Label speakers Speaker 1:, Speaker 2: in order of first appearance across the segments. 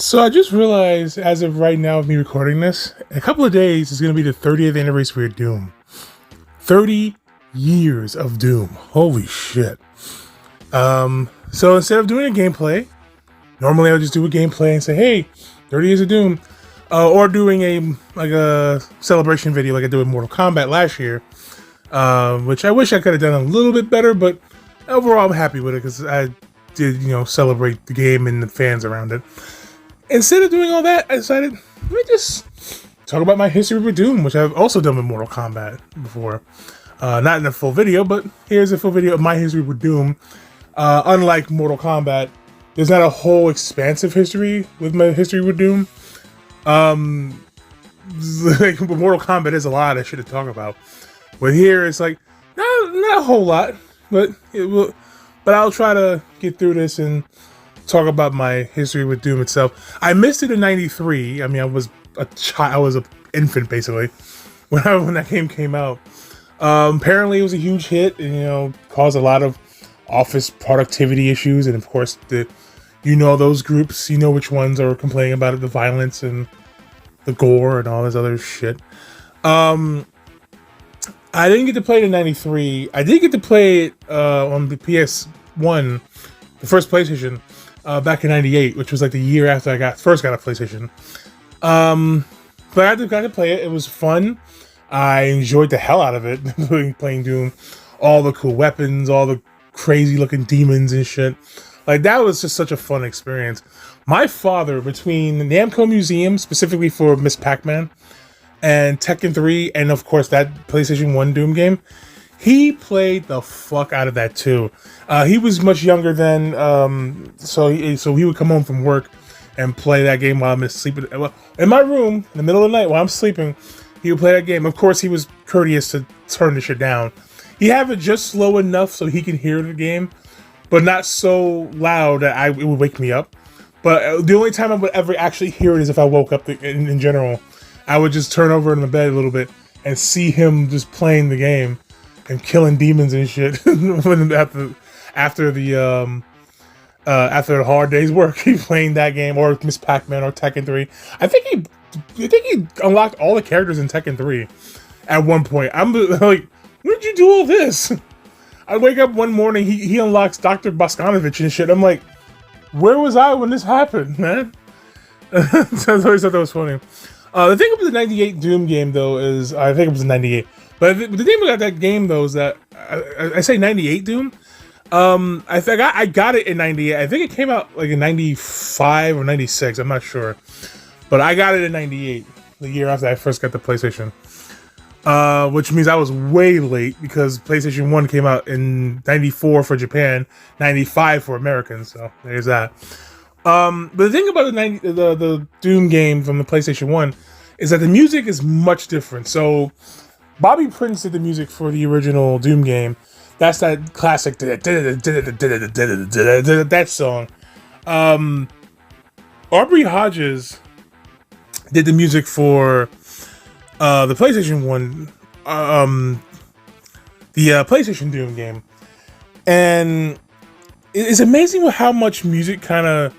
Speaker 1: So I just realized, as of right now, of me recording this, in a couple of days is going to be the 30th anniversary of Doom. 30 years of Doom. Holy shit. So instead of doing a gameplay, normally I would just do a gameplay and say, hey, 30 years of Doom. Or doing a celebration video like I did with Mortal Kombat last year. Which I wish I could have done a little bit better, but overall I'm happy with it because I did, celebrate the game and the fans around it. Instead of doing all that, I decided, let me just talk about my history with Doom, which I've also done with Mortal Kombat before. Not in a full video, but here's a full video of my history with Doom. Unlike Mortal Kombat, there's not a whole expansive history with my history with Doom. Like with Mortal Kombat, there's a lot I should have talked about. But here, it's like, not a whole lot, but I'll try to get through this and talk about my history with Doom itself. I missed it in '93. I mean, I was a child. I was an infant basically when that game came out. Apparently, it was a huge hit and caused a lot of office productivity issues. And of course, those groups. You know which ones are complaining about it, the violence and the gore and all this other shit. I didn't get to play it in '93. I did get to play it on the PS1, the first PlayStation. Back in '98, which was like the year after I first got a PlayStation. But I got to play it. It was fun. I enjoyed the hell out of it, playing Doom. All the cool weapons, all the crazy looking demons and shit. Like, that was just such a fun experience. My father, between the Namco Museum, specifically for Miss Pac-Man, and Tekken 3, and of course that PlayStation 1 Doom game, he played the fuck out of that too. He was much younger then, so he would come home from work and play that game while I'm sleeping. In my room, in the middle of the night while I'm sleeping, he would play that game. Of course, he was courteous to turn the shit down. He had it just slow enough so he could hear the game, but not so loud that it would wake me up. But the only time I would ever actually hear it is if I woke up in general. I would just turn over in the bed a little bit and see him just playing the game and killing demons and shit after the hard day's work. He's playing that game or Miss Pac-Man or Tekken 3. I think he unlocked all the characters in Tekken 3 at one point. I'm like, when did you do all this? I wake up one morning, he unlocks Dr. Bosconovich and shit. I'm like, where was I when this happened, man? So I always thought that was funny. The thing about the '98 Doom game, though, is I think it was '98. But the thing about that game, though, is that I say '98 Doom. I got it in '98. I think it came out like in '95 or '96. I'm not sure, but I got it in '98, the year after I first got the PlayStation. Which means I was way late because PlayStation 1 came out in '94 for Japan, '95 for Americans. So there's that. But the thing about the Doom game from the PlayStation 1 is that the music is much different. So Bobby Prince did the music for the original Doom game. That's that classic that song. Aubrey Hodges did the music for the PlayStation 1, the PlayStation Doom game. And it's amazing how much music kind of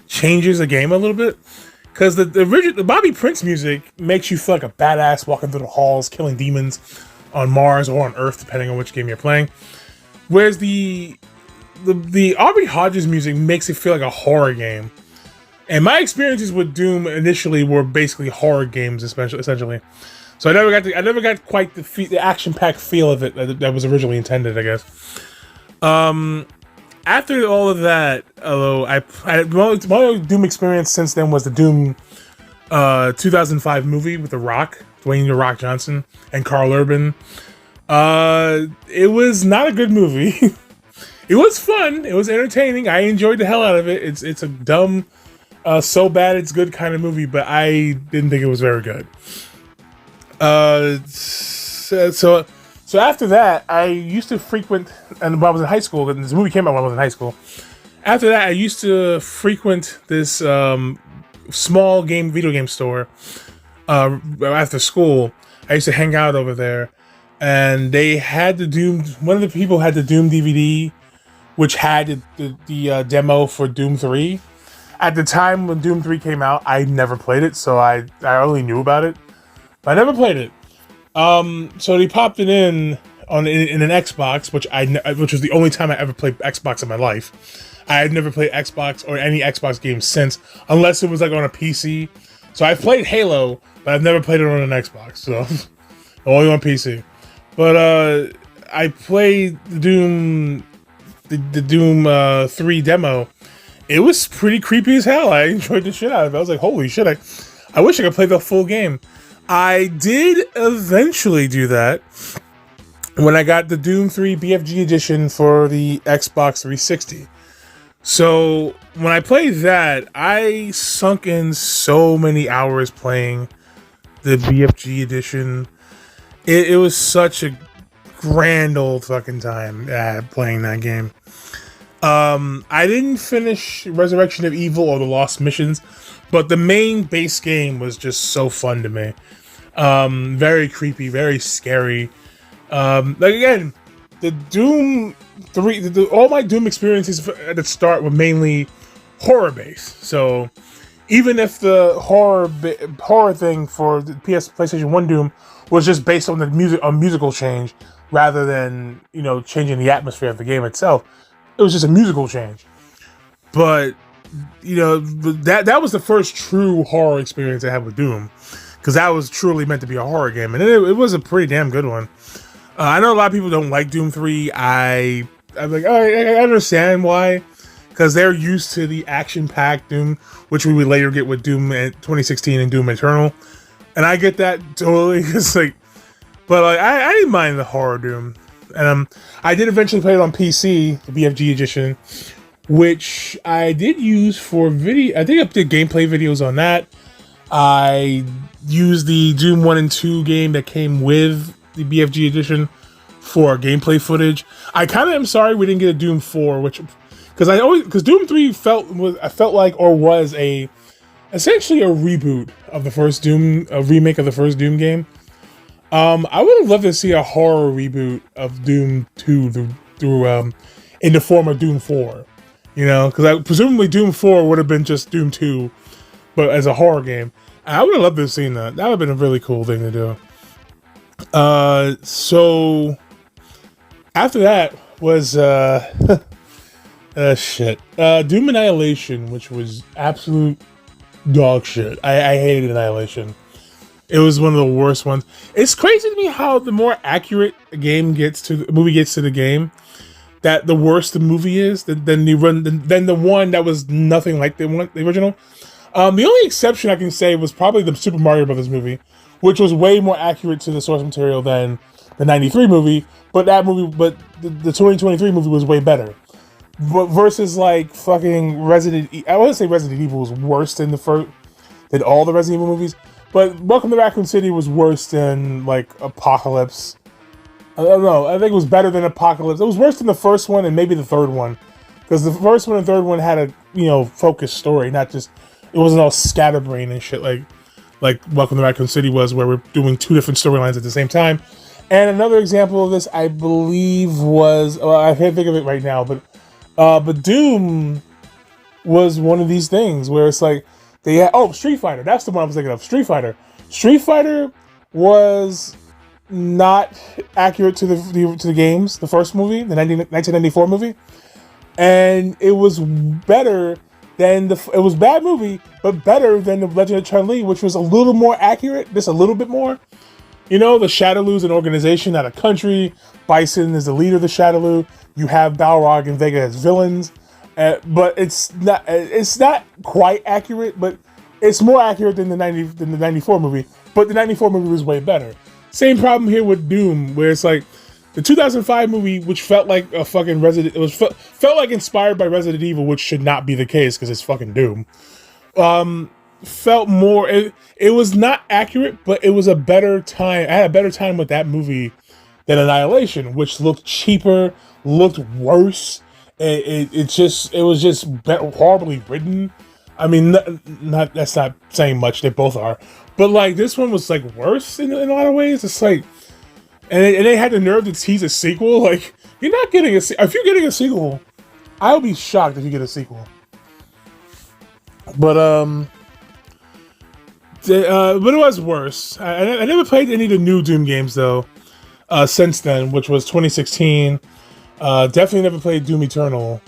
Speaker 1: changes the game a little bit, because the Bobby Prince music makes you feel like a badass walking through the halls killing demons on Mars or on Earth, depending on which game you're playing. Whereas the Aubrey Hodges music makes it feel like a horror game. And my experiences with Doom initially were basically horror games, essentially. So I never got quite the action-packed feel of it that was originally intended, I guess. After all of that, although my Doom experience since then was the Doom 2005 movie with The Rock, Dwayne "The Rock" Johnson, and Carl Urban. It was not a good movie. It was fun. It was entertaining. I enjoyed the hell out of it. It's a dumb, so bad it's good kind of movie, but I didn't think it was very good. So after that, I used to frequent, and when I was in high school, and this movie came out when I was in high school. After that, I used to frequent this small video game store after school. I used to hang out over there, and they had the Doom. One of the people had the Doom DVD, which had the demo for Doom 3. at the time when Doom 3 came out, I never played it, so I only knew about it. But I never played it. So they popped it in in an Xbox, which was the only time I ever played Xbox in my life. I had never played Xbox or any Xbox games since, unless it was like on a PC. So I've played Halo, but I've never played it on an Xbox, so only on PC. But I played the Doom 3 demo. It was pretty creepy as hell. I enjoyed the shit out of it. I was like, holy shit, I wish I could play the full game. I did eventually do that when I got the Doom 3 BFG edition for the Xbox 360. So when I played that, I sunk in so many hours playing the BFG edition. It was such a grand old fucking time playing that game. I didn't finish Resurrection of Evil or the Lost Missions, but the main base game was just so fun to me. Very creepy, very scary. Like again, the Doom 3, all my Doom experiences at the start were mainly horror based. So even if the horror thing for the PlayStation 1 Doom was just based on a musical change rather than, changing the atmosphere of the game itself, it was just a musical change. But that was the first true horror experience I had with Doom, because that was truly meant to be a horror game, and it was a pretty damn good one. I know a lot of people don't like Doom 3. I'm like, I understand why, because they're used to the action-packed Doom, which we would later get with Doom 2016 and Doom Eternal, and I get that totally. But I didn't mind the horror Doom, and I did eventually play it on PC, the BFG edition, which I did use for video. I think I did gameplay videos on that. I used the Doom 1 and 2 game that came with the BFG edition for gameplay footage. I kind of am sorry we didn't get a Doom 4, because Doom 3 felt like was essentially a reboot of the first Doom, a remake of the first Doom game. I would have loved to see a horror reboot of Doom 2 through in the form of Doom 4. Because presumably Doom 4 would have been just Doom 2, but as a horror game. I would have loved to have seen that. That would have been a really cool thing to do. So after that was shit. Doom Annihilation, which was absolute dog shit. I hated Annihilation. It was one of the worst ones. It's crazy to me how the more accurate a movie gets to the game, that the worse the movie is than the one that was nothing like the original. The only exception I can say was probably the Super Mario Brothers movie, which was way more accurate to the source material than the '93 movie. But the 2023 movie was way better. But versus like fucking I wouldn't say Resident Evil was worse than than all the Resident Evil movies. But Welcome to Raccoon City was worse than like Apocalypse. I don't know. I think it was better than Apocalypse. It was worse than the first one and maybe the third one, because the first one and third one had a focused story, not just, it wasn't all scatterbrain and shit like Welcome to Raccoon City was, where we're doing two different storylines at the same time. And another example of this, I believe, was, I can't think of it right now, but Doom was one of these things where it's like Street Fighter. That's the one I was thinking of. Street Fighter. Street Fighter was not accurate to the games. The first movie, the 1994 movie, and it was better than it was a bad movie, but better than the Legend of Chun-Li, which was a little more accurate, just a little bit more. The Shadaloo is an organization, not a country. Bison is the leader of the Shadaloo. You have Balrog and Vega as villains. But it's not quite accurate, but it's more accurate than the 94 movie. But the 94 movie was way better. Same problem here with Doom, where it's like the 2005 movie, which felt like a fucking felt like inspired by Resident Evil, which should not be the case because it's fucking Doom. Felt more. It was not accurate, but it was a better time. I had a better time with that movie than Annihilation, which looked cheaper, looked worse. It was just horribly written. I mean, that's not saying much. They both are, but like this one was like worse in a lot of ways. It's like, and they had the nerve to tease a sequel. Like, you're not getting if you're getting a sequel, I'll be shocked if you get a sequel. But but it was worse. I never played any of the new Doom games though. Since then, which was 2016. Definitely never played Doom Eternal.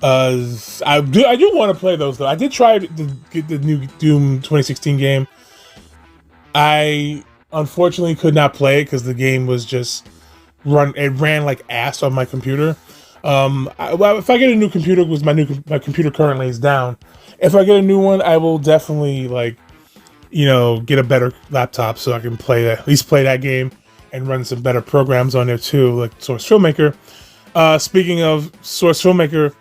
Speaker 1: I do want to play those though. I did try to get the new Doom 2016 game. I unfortunately could not play it because the game was just ran like ass on my computer. Well, if I get a new computer, because my computer currently is down. If I get a new one, I will definitely get a better laptop so I can play that, at least play that game and run some better programs on there too, like Source Filmmaker. Speaking of Source Filmmaker,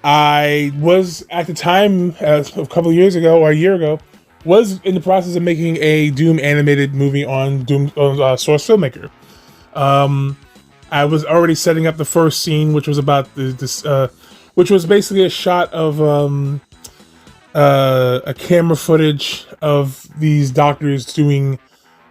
Speaker 1: I was at the time, a couple of years ago or a year ago, was in the process of making a Doom animated movie on Source Filmmaker. I was already setting up the first scene, which was about which was basically a shot of a camera footage of these doctors doing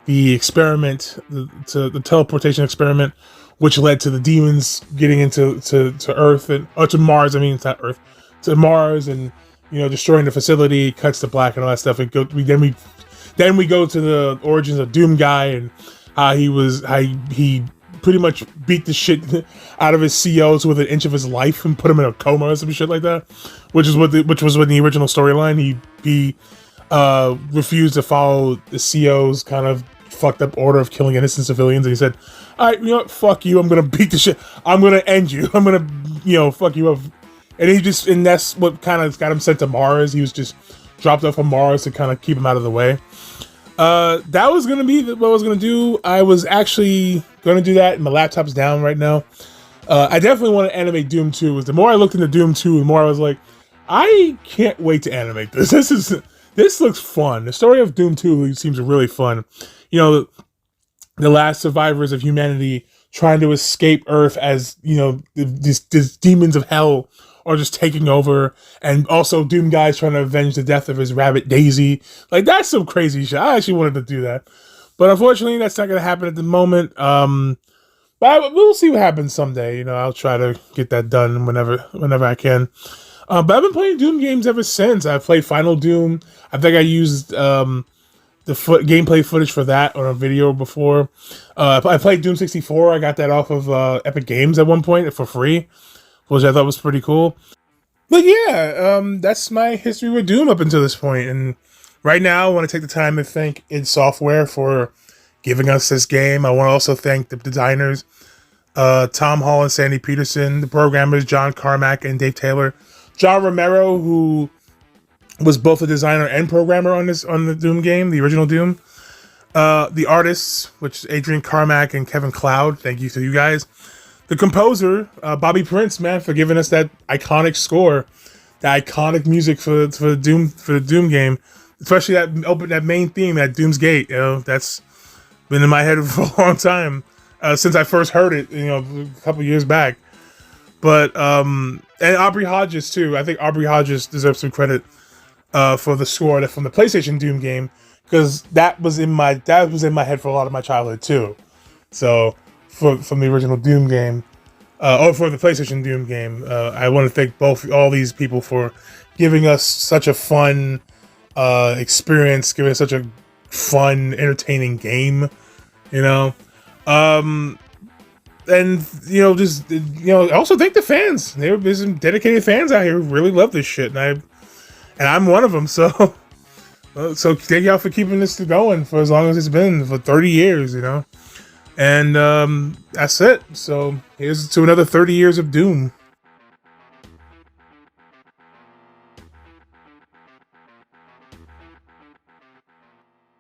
Speaker 1: the experiment, the teleportation experiment, which led to the demons getting into to Earth or to Mars. I mean, it's not Earth, to Mars, and destroying the facility, cuts to black and all that stuff. Then we go to the origins of Doom Guy and how he pretty much beat the shit out of his COs with an inch of his life and put him in a coma or some shit like that, which was what the original storyline. He refused to follow the CO's kind of fucked up order of killing innocent civilians, and he said, "All right, fuck you. I'm gonna beat the shit. I'm gonna end you. I'm gonna fuck you up." And that's what kind of got him sent to Mars. He was just dropped off on Mars to kind of keep him out of the way. That was gonna be what I was gonna do. I was actually gonna do that, and my laptop's down right now. I definitely want to animate Doom 2. The more I looked into Doom 2, the more I was like, I can't wait to animate this. This looks fun. The story of Doom 2 seems really fun. The last survivors of humanity trying to escape Earth as, these demons of hell are just taking over, and also Doom Guy's trying to avenge the death of his rabbit Daisy. Like, that's some crazy shit. I actually wanted to do that, but unfortunately that's not going to happen at the moment. But we'll see what happens someday. I'll try to get that done whenever I can. But I've been playing Doom games ever since. I've played Final Doom. I think I used the gameplay footage for that on a video before. I played Doom 64. I got that off of Epic Games at one point for free, which I thought was pretty cool. But yeah, that's my history with Doom up until this point. And right now, I want to take the time to thank id Software for giving us this game. I want to also thank the designers, Tom Hall and Sandy Peterson, the programmers, John Carmack and Dave Taylor, John Romero, who was both a designer and programmer on the Doom game, the original Doom. The artists, which is Adrian Carmack and Kevin Cloud. Thank you to you guys. The composer, Bobby Prince, man, for giving us that iconic score, that iconic music for the Doom game, especially that main theme, that Doom's Gate. That's been in my head for a long time, since I first heard it, a couple years back. But and Aubrey Hodges too. I think Aubrey Hodges deserves some credit for the score from the PlayStation Doom game, because that was in my head for a lot of my childhood too. So from the original Doom game, or for the PlayStation Doom game, I want to thank all these people for giving us such a fun experience, giving us such a fun, entertaining game. And I also thank the fans. There's some dedicated fans out here who really love this shit, and I'm one of them. So thank y'all for keeping this going for as long as it's been, for 30 years, And that's it. So here's to another 30 years of Doom.